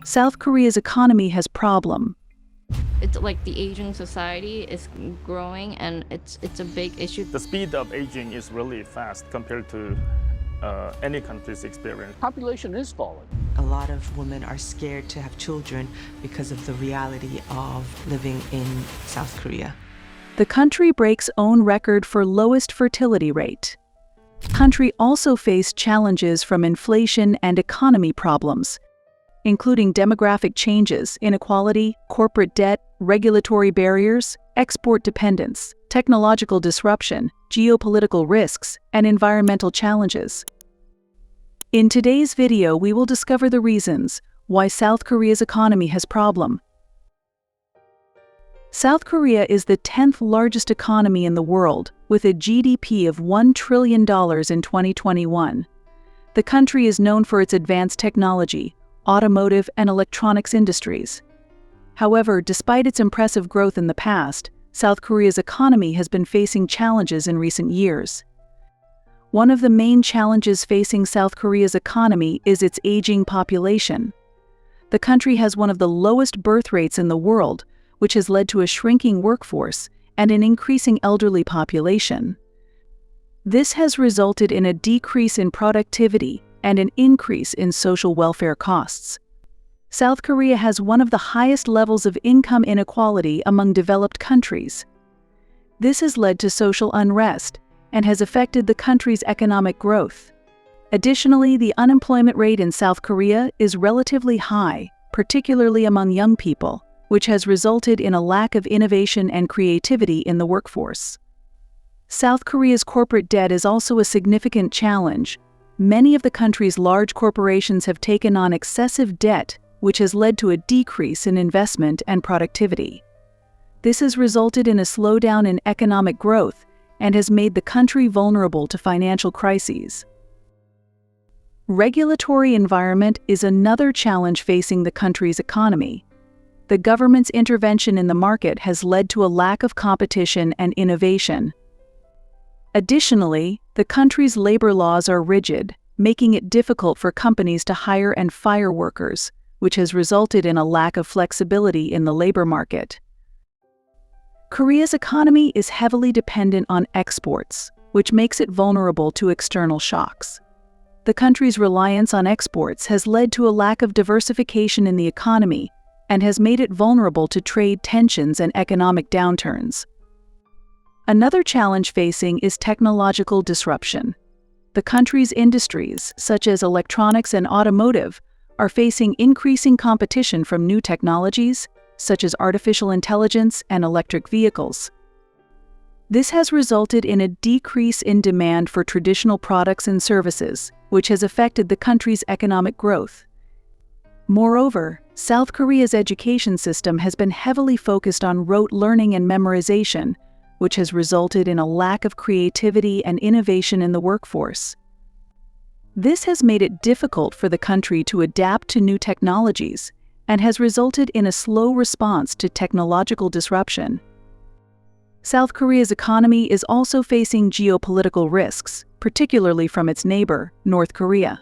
South Korea's economy has problem. It's like the aging society is growing, and it's a big issue. The speed of aging is really fast compared to any country's experience. Population is falling. A lot of women are scared to have children because of the reality of living in South Korea. The country breaks own record for lowest fertility rate. The country also faced challenges from inflation and economy problems, including demographic changes, inequality, corporate debt, regulatory barriers, export dependence, technological disruption, geopolitical risks, and environmental challenges. In today's video, we will discover the reasons why South Korea's economy has problem. South Korea is the 10th largest economy in the world, with a GDP of $1 trillion in 2021. The country is known for its advanced technology, automotive and electronics industries. However, despite its impressive growth in the past, South Korea's economy has been facing challenges in recent years. One of the main challenges facing South Korea's economy is its aging population. The country has one of the lowest birth rates in the world, which has led to a shrinking workforce and an increasing elderly population. This has resulted in a decrease in productivity and an increase in social welfare costs. South Korea has one of the highest levels of income inequality among developed countries. This has led to social unrest and has affected the country's economic growth. Additionally, the unemployment rate in South Korea is relatively high, particularly among young people, which has resulted in a lack of innovation and creativity in the workforce. South Korea's corporate debt is also a significant challenge. Many of the country's large corporations have taken on excessive debt, which has led to a decrease in investment and productivity. This has resulted in a slowdown in economic growth and has made the country vulnerable to financial crises. Regulatory environment is another challenge facing the country's economy. The government's intervention in the market has led to a lack of competition and innovation. Additionally, the country's labor laws are rigid, making it difficult for companies to hire and fire workers, which has resulted in a lack of flexibility in the labor market. Korea's economy is heavily dependent on exports, which makes it vulnerable to external shocks. The country's reliance on exports has led to a lack of diversification in the economy and has made it vulnerable to trade tensions and economic downturns. Another challenge facing is technological disruption. The country's industries, such as electronics and automotive, are facing increasing competition from new technologies, such as artificial intelligence and electric vehicles. This has resulted in a decrease in demand for traditional products and services, which has affected the country's economic growth. Moreover, South Korea's education system has been heavily focused on rote learning and memorization, which has resulted in a lack of creativity and innovation in the workforce. This has made it difficult for the country to adapt to new technologies and has resulted in a slow response to technological disruption. South Korea's economy is also facing geopolitical risks, particularly from its neighbor, North Korea.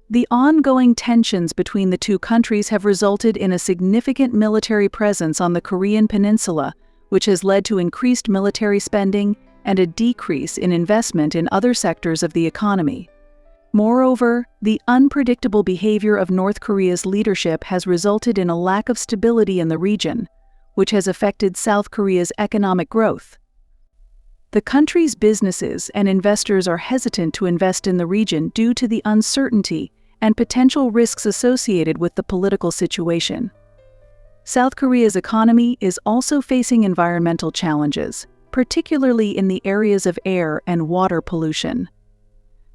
The ongoing tensions between the two countries have resulted in a significant military presence on the Korean peninsula, which has led to increased military spending and a decrease in investment in other sectors of the economy. Moreover, the unpredictable behavior of North Korea's leadership has resulted in a lack of stability in the region, which has affected South Korea's economic growth. The country's businesses and investors are hesitant to invest in the region due to the uncertainty and potential risks associated with the political situation. South Korea's economy is also facing environmental challenges, particularly in the areas of air and water pollution.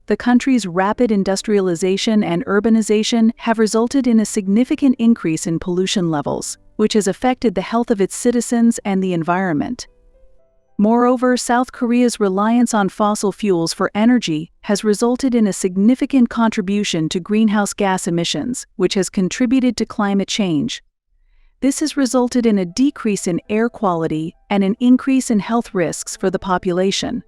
The country's rapid industrialization and urbanization have resulted in a significant increase in pollution levels, which has affected the health of its citizens and the environment. Moreover, South Korea's reliance on fossil fuels for energy has resulted in a significant contribution to greenhouse gas emissions, which has contributed to climate change. This has resulted in a decrease in air quality and an increase in health risks for the population.